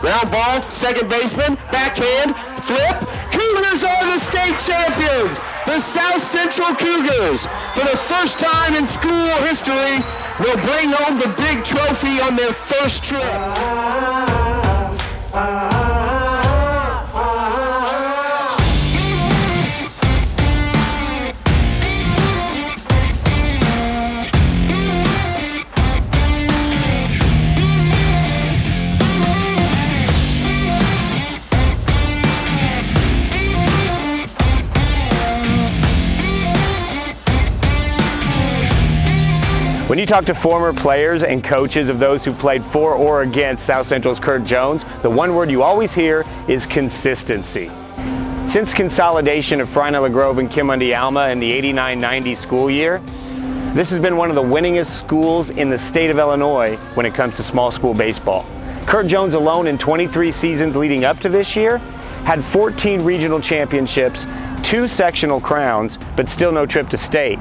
Round ball, second baseman, backhand, flip. Cougars are the state champions. The South Central Cougars, for the first time in school history, will bring home the big trophy on their first trip. When you talk to former players and coaches of those who played for or against South Central's Curt Jones, the one word you always hear is consistency. Since consolidation of Frinella Grove and Kimundi Alma in the 89-90 school year, this has been one of the winningest schools in the state of Illinois when it comes to small school baseball. Curt Jones alone in 23 seasons leading up to this year had 14 regional championships, 2 sectional crowns, but still no trip to state.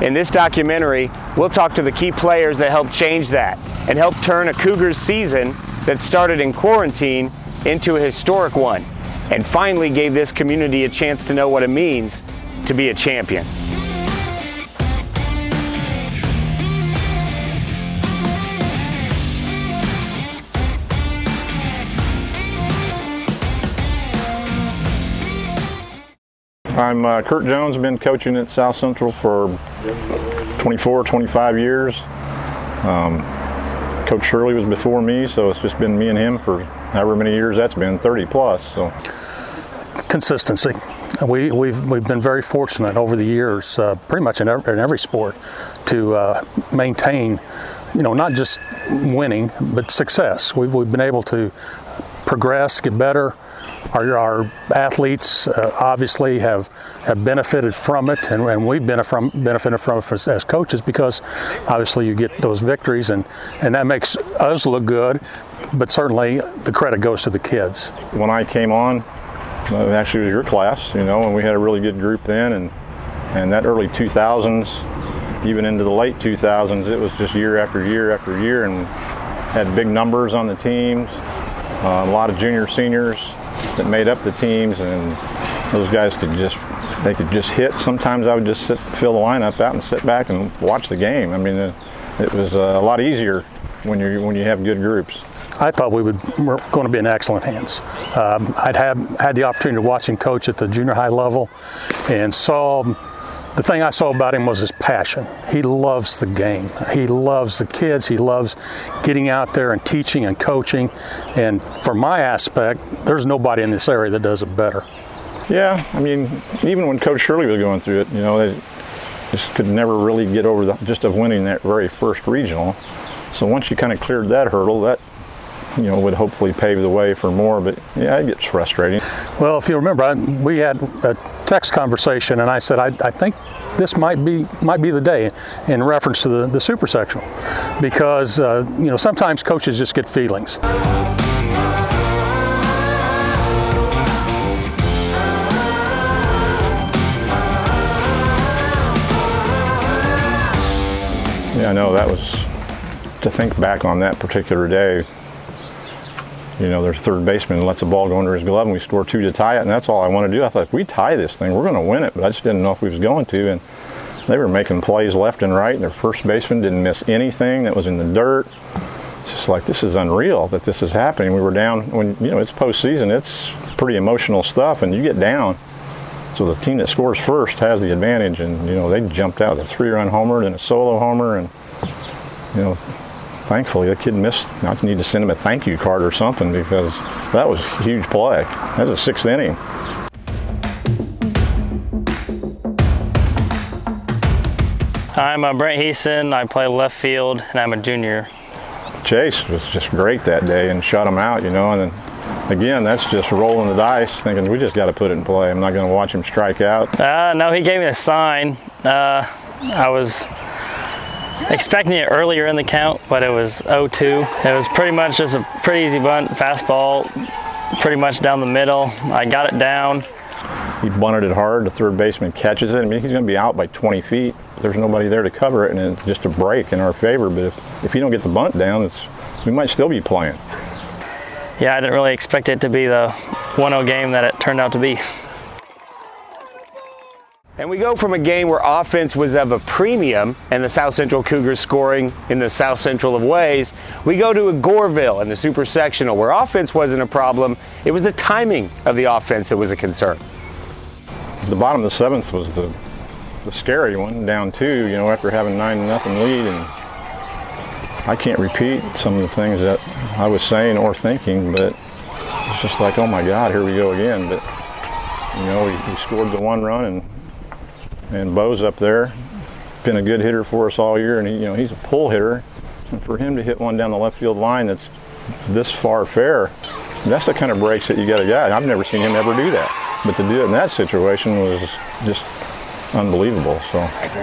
In this documentary, we'll talk to the key players that helped change that and help turn a Cougars season that started in quarantine into a historic one, and finally gave this community a chance to know what it means to be a champion. I'm Curt Jones, been coaching at South Central for 24, 25 years. Coach Shirley was before me, so it's just been me and him for however many years that's been, 30 plus. So. Consistency. We've been very fortunate over the years, pretty much in every sport, to maintain, not just winning, but success. We've been able to progress, get better. Our athletes obviously have benefited from it, and we've benefited from it as coaches, because obviously you get those victories, and that makes us look good, but certainly the credit goes to the kids. When I came on, actually it was your class, and we had a really good group then, and that early 2000s, even into the late 2000s, it was just year after year after year, and had big numbers on the teams, a lot of junior seniors that made up the teams, and those guys could just hit. Sometimes I would just fill the lineup out and sit back and watch the game. I mean, it was a lot easier when you have good groups. I thought we were going to be in excellent hands. I'd had the opportunity to watch him coach at the junior high level, and the thing I saw about him was his passion. He loves the game. He loves the kids. He loves getting out there and teaching and coaching. And from my aspect, there's nobody in this area that does it better. Yeah, I mean, even when Coach Shirley was going through it, they just could never really get over just of winning that very first regional. So once you kind of cleared that hurdle, that would hopefully pave the way for more, but yeah, it gets frustrating. Well, if you remember, we had a text conversation, and I said, I think this might be the day, in reference to the super sectional, because sometimes coaches just get feelings. Yeah, I know, that was, to think back on that particular day, their third baseman lets the ball go under his glove, and we score 2 to tie it, and that's all I want to do. I thought, if we tie this thing, we're going to win it, but I just didn't know if we was going to, and they were making plays left and right, and their first baseman didn't miss anything that was in the dirt. It's just like, this is unreal that this is happening. We were down, when, it's postseason, it's pretty emotional stuff, and you get down. So the team that scores first has the advantage, and, they jumped out a 3-run homer and a solo homer, and, thankfully, the kid missed. I need to send him a thank you card or something, because that was a huge play. That was the 6th inning. I'm Brent Heason. I play left field, and I'm a junior. Chase was just great that day and shut him out, and then again, that's just rolling the dice, thinking we just got to put it in play. I'm not going to watch him strike out. No, he gave me a sign. I was expecting it earlier in the count, but it was 0-2. It was pretty much just a pretty easy bunt, fastball, pretty much down the middle. I got it down. He bunted it hard. The third baseman catches it. I mean, he's going to be out by 20 feet. There's nobody there to cover it, and it's just a break in our favor. But if you don't get the bunt down, we might still be playing. yeah, I didn't really expect it to be the 1-0 game that it turned out to be. And we go from a game where offense was of a premium and the South Central Cougars scoring in the South Central of ways, we go to a Goreville in the Super Sectional where offense wasn't a problem. It was the timing of the offense that was a concern. The bottom of the 7th was the scary one, down 2, after having 9-0 lead. And I can't repeat some of the things that I was saying or thinking, but it's just like, oh my God, here we go again. But, we scored the 1 run, and Beau's up there, been a good hitter for us all year, and he's a pull hitter. And for him to hit one down the left field line that's this far fair, that's the kind of breaks that you got to get. I've never seen him ever do that. But to do it in that situation was just unbelievable. So.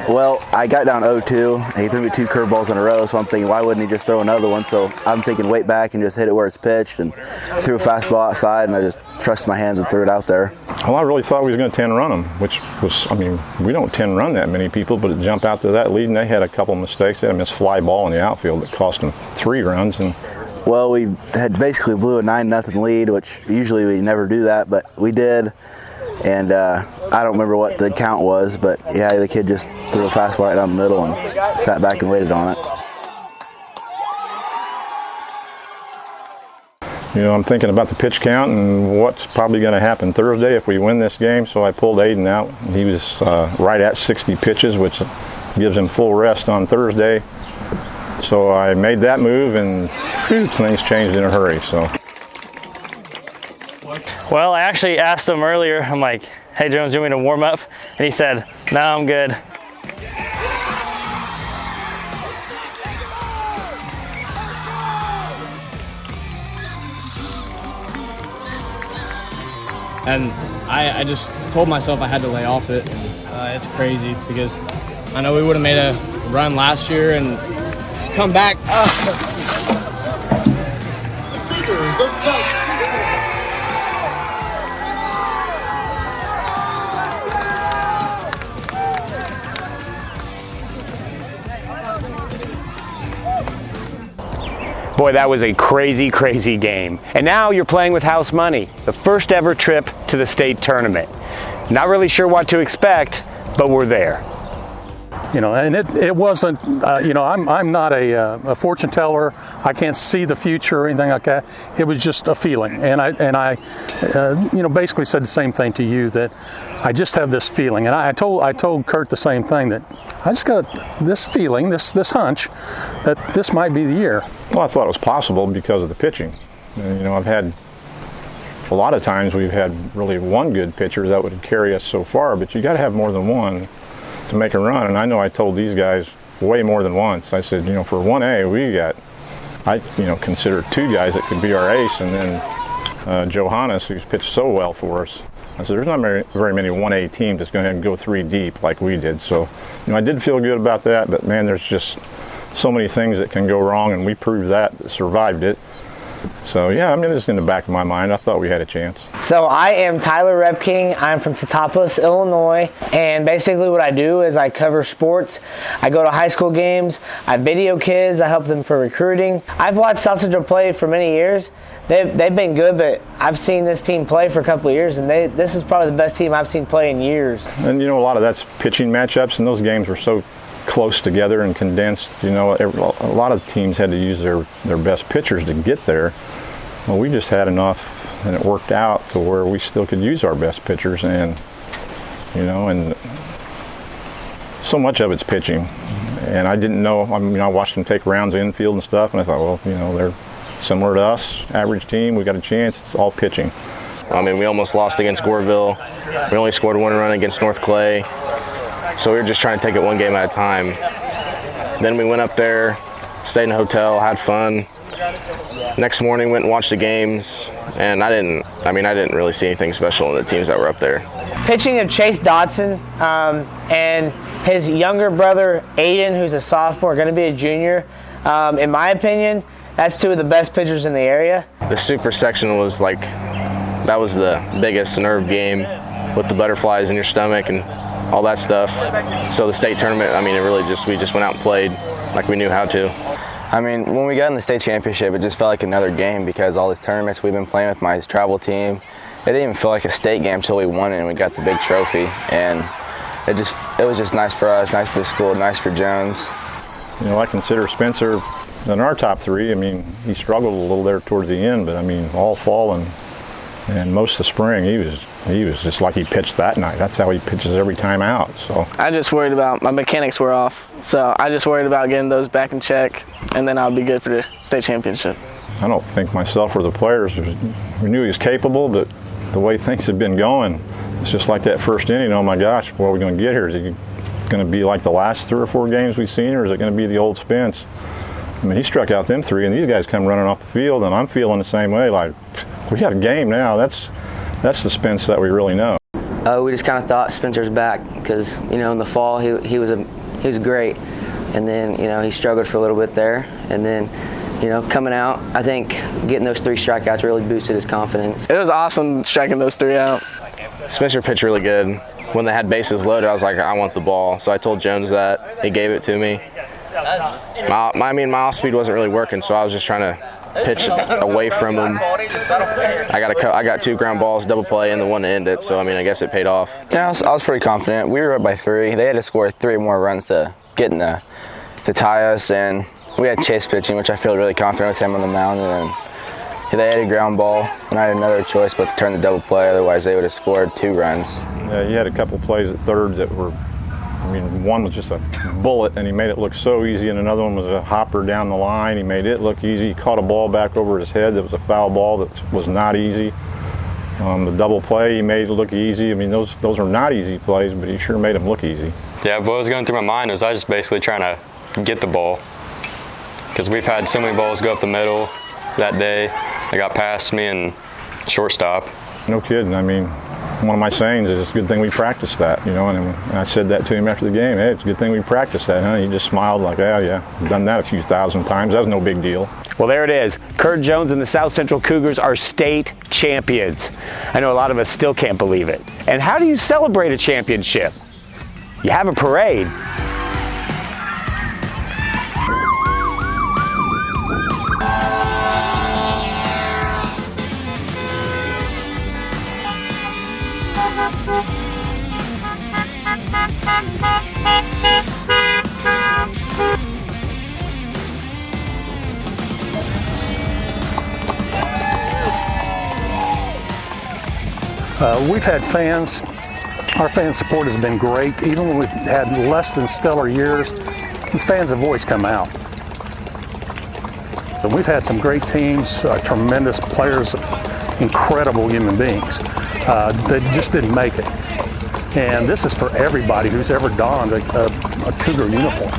Well, I got down 0-2. He threw me 2 curveballs in a row, so I'm thinking, why wouldn't he just throw another one? So I'm thinking, wait back and just hit it where it's pitched, and threw a fastball outside, and I just trusted my hands and threw it out there. Well, I really thought we was going to 10-run them, which was, we don't 10-run that many people, but it jumped out to that lead, and they had a couple mistakes. They had a missed fly ball in the outfield that cost them 3 runs. And well, we had basically blew a 9-0 lead, which usually we never do that, but we did. And I don't remember what the count was, but yeah, the kid just threw a fastball right down the middle and sat back and waited on it. I'm thinking about the pitch count and what's probably going to happen Thursday if we win this game. So I pulled Aidan out. He was right at 60 pitches, which gives him full rest on Thursday. So I made that move, and things changed in a hurry. So. Well, I actually asked him earlier, I'm like, hey Jones, do you want me to warm up? And he said, no, I'm good. And I just told myself I had to lay off it. It's crazy because I know we would have made a run last year and come back. Boy, that was a crazy, crazy game. And now you're playing with house money, the first ever trip to the state tournament. Not really sure what to expect, but we're there. And it wasn't, I'm not a fortune teller. I can't see the future or anything like that. It was just a feeling. And I basically said the same thing to you, that I just have this feeling. And I told Curt the same thing, that I just got this feeling, this hunch, that this might be the year. Well, I thought it was possible because of the pitching. I've had a lot of times we've had really one good pitcher that would carry us so far, but you got to have more than one to make a run. And I know I told these guys way more than once. I said, for 1A, we got, I consider 2 guys that could be our ace, and then Johannes, who's pitched so well for us. I said, there's not very many 1A teams that's going to go 3 deep like we did. So, I did feel good about that, but man, there's just so many things that can go wrong, and we proved that, survived it. So yeah, it's in the back of my mind. I thought we had a chance. So I am Tyler Repking. I'm from Teutopolis, Illinois, and basically what I do is I cover sports. I go to high school games, I video kids, I help them for recruiting. I've watched South Central play for many years. They've been good, but I've seen this team play for a couple of years, and this is probably the best team I've seen play in years. And a lot of that's pitching matchups, and those games were so close together and condensed. A lot of teams had to use their best pitchers to get there. Well, we just had enough, and it worked out to where we still could use our best pitchers, and and so much of it's pitching. And I didn't know. I watched them take rounds infield and stuff, and I thought, well, they're similar to us, average team. We got a chance. It's all pitching. We almost lost against Goreville. We only scored 1 run against North Clay. So we were just trying to take it one game at a time. Then we went up there, stayed in a hotel, had fun. Next morning, went and watched the games, and I didn't really see anything special in the teams that were up there. Pitching of Chase Dodson and his younger brother Aidan, who's a sophomore, going to be a junior. In my opinion, that's 2 of the best pitchers in the area. The Super Sectional was that was the biggest nerve game with the butterflies in your stomach and all that stuff. So the state tournament, we just went out and played like we knew how to. I mean, when we got in the state championship, it just felt like another game because all these tournaments we've been playing with my travel team, it didn't even feel like a state game until we won it and we got the big trophy. And it was just nice for us, nice for the school, nice for Jones. You know, I consider Spencer in our top 3. I mean, he struggled a little there towards the end, but I mean, all fall and most of spring, he was just like he pitched that night. That's how he pitches every time out. So I just worried about my mechanics were off, so I just worried about getting those back in check, and then I'll be good for the state championship. I don't think myself or the players, we knew he was capable, but the way things had been going, it's just like that first inning. Oh my gosh, what are we going to get here? Is it going to be like the last 3 or 4 games we've seen, or is it going to be the old Spence? I mean, he struck out them 3, and these guys come running off the field, and I'm feeling the same way. Like, we got a game now. That's the Spence that we really know. We just kind of thought Spencer's back because, you know, in the fall he was great, and then, you know, he struggled for a little bit there, and then, you know, coming out, I think getting those 3 strikeouts really boosted his confidence. It was awesome striking those 3 out. Spencer pitched really good. When they had bases loaded, I was like, I want the ball. So I told Jones that. He gave it to me. My off-speed wasn't really working, so I was just trying to pitch away from him. I got 2 ground balls, double play, and the one to end it. So I mean, I guess it paid off. Yeah, I was pretty confident. We were up by 3. They had to score 3 more runs to get to tie us, and we had Chase pitching, which I feel really confident with him on the mound. And then they had a ground ball, and I had another choice but to turn the double play. Otherwise, they would have scored 2 runs. Yeah, he had a couple plays at third that were, I mean, one was just a bullet, and he made it look so easy, and another one was a hopper down the line. He made it look easy. He caught a ball back over his head that was a foul ball that was not easy. The double play, he made it look easy. I mean, those are not easy plays, but he sure made them look easy. Yeah, what was going through my mind was I was just basically trying to get the ball, because we've had so many balls go up the middle that day. They got past me and shortstop. No kidding. I mean, one of my sayings is it's a good thing we practiced that, you know, and I said that to him after the game. Hey, it's a good thing we practiced that, huh? He just smiled like, yeah, I've done that a few thousand times. That was no big deal. Well, there it is. Curt Jones and the South Central Cougars are state champions. I know a lot of us still can't believe it. And how do you celebrate a championship? You have a parade. We've had fans. Our fan support has been great. Even when we've had less than stellar years, the fans have always come out. And we've had some great teams, tremendous players, incredible human beings that just didn't make it. And this is for everybody who's ever donned a Cougar uniform.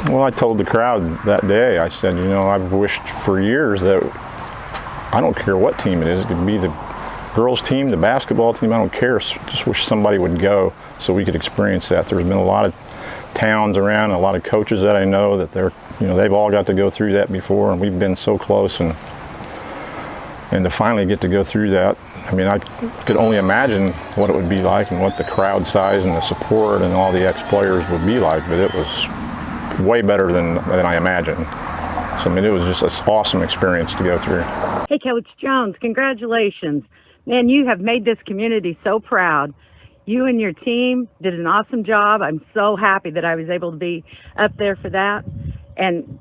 Well, I told the crowd that day, I said, you know, I've wished for years that I don't care what team it is. It could be the girls team, the basketball team, I don't care. Just wish somebody would go so we could experience that. There's been a lot of towns around, a lot of coaches that I know that they've all got to go through that before, and we've been so close, and to finally get to go through that, I mean, I could only imagine what it would be like and what the crowd size and the support and all the ex-players would be like, but it was way better than I imagined. So, I mean, it was just an awesome experience to go through. Hey, Coach Jones, congratulations. Man, you have made this community so proud. You and your team did an awesome job. I'm so happy that I was able to be up there for that. And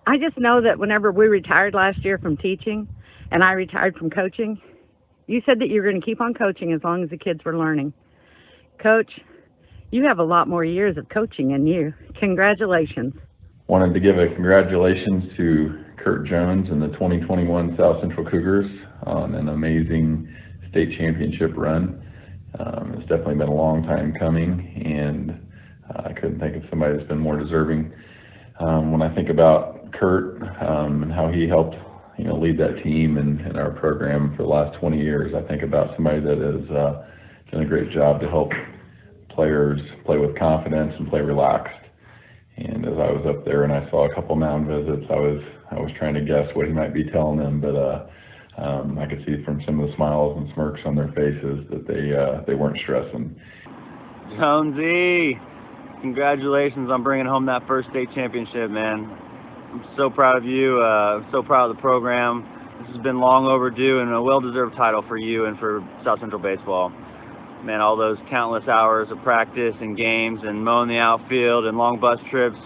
I just know that whenever we retired last year from teaching and I retired from coaching, you said that you were going to keep on coaching as long as the kids were learning. Coach, you have a lot more years of coaching in you. Congratulations. Wanted to give a congratulations to Curt Jones and the 2021 South Central Cougars on an amazing state championship run. It's definitely been a long time coming, and I couldn't think of somebody that's been more deserving. When I think about Curt and how he helped, you know, lead that team and our program for the last 20 years, I think about somebody that has done a great job to help players play with confidence and play relaxed. And as I was up there and I saw a couple mound visits, I was trying to guess what he might be telling them, but I could see from some of the smiles and smirks on their faces that they weren't stressing. Jonesy, congratulations on bringing home that first state championship, man. I'm so proud of you. I'm so proud of the program. This has been long overdue and a well-deserved title for you and for South Central baseball. Man, all those countless hours of practice and games and mowing the outfield and long bus trips,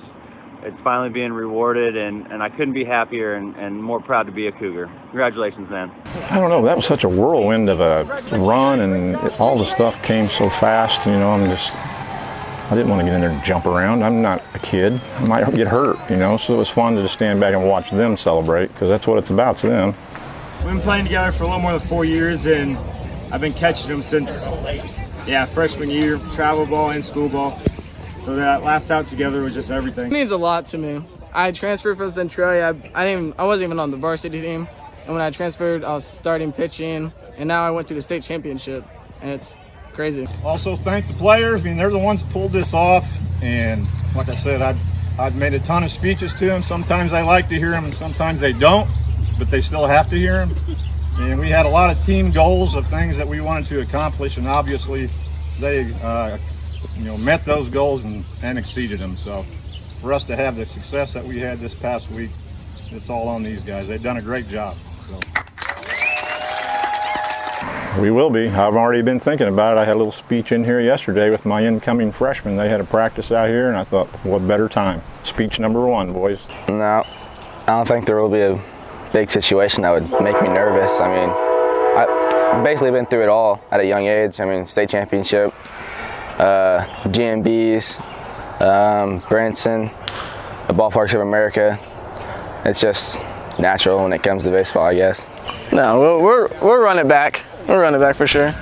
it's finally being rewarded, and I couldn't be happier and more proud to be a Cougar. Congratulations, man. I don't know, that was such a whirlwind of a run, and all the stuff came so fast. You know, I didn't want to get in there and jump around. I'm not a kid. I might get hurt, you know, so it was fun to just stand back and watch them celebrate, because that's what it's about to them. We've been playing together for a little more than 4 years, and I've been catching them since, freshman year, travel ball and school ball. So that last out together was just everything. It means a lot to me. I transferred from Centralia. I wasn't even on the varsity team. And when I transferred, I was starting pitching, and now I went to the state championship, and it's crazy. Also thank the players. I mean, they're the ones that pulled this off, and like I said, I've made a ton of speeches to them. Sometimes I like to hear them, and sometimes they don't, but they still have to hear them. And we had a lot of team goals of things that we wanted to accomplish, and obviously they met those goals and exceeded them. So for us to have the success that we had this past week, it's all on these guys. They've done a great job. So. We will be. I've already been thinking about it. I had a little speech in here yesterday with my incoming freshmen. They had a practice out here, and I thought, what better time? Speech number 1, boys. No, I don't think there will be a big situation that would make me nervous. I mean, I've basically been through it all at a young age. I mean, state championship, GMBs, Branson, the Ballparks of America. It's just natural when it comes to baseball, I guess. No, we'll run it back. We'll run it back for sure.